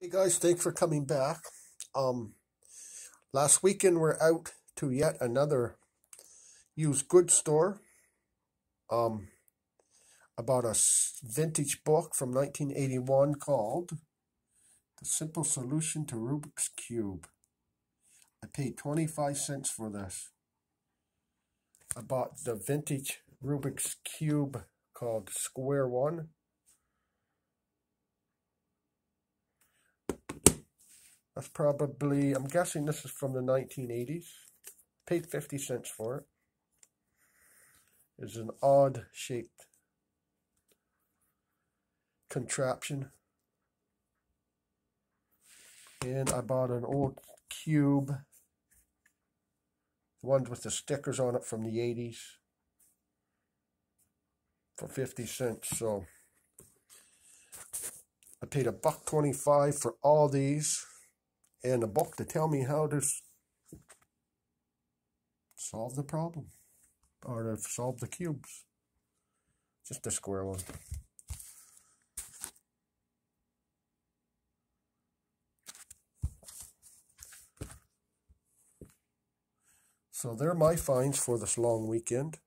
Hey guys, thanks for coming back. Last weekend we're out to yet another used goods store. Um, about a vintage book from 1981 called The Simple Solution to Rubik's Cube. I paid 25 cents for this. I bought the vintage Rubik's Cube called Square One. That's probably, I'm guessing this is from the 1980s. Paid 50 cents for it. It's an odd shaped contraption. And I bought an old cube, the ones with the stickers on it from the 80s, for 50 cents. So I paid $1.25 for all these and a book to tell me how to solve the problem, or to solve the cubes. Just a square one. So they're my finds for this long weekend.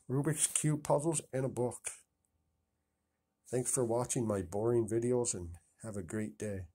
Rubik's Cube puzzles and a book. Thanks for watching my boring videos and have a great day.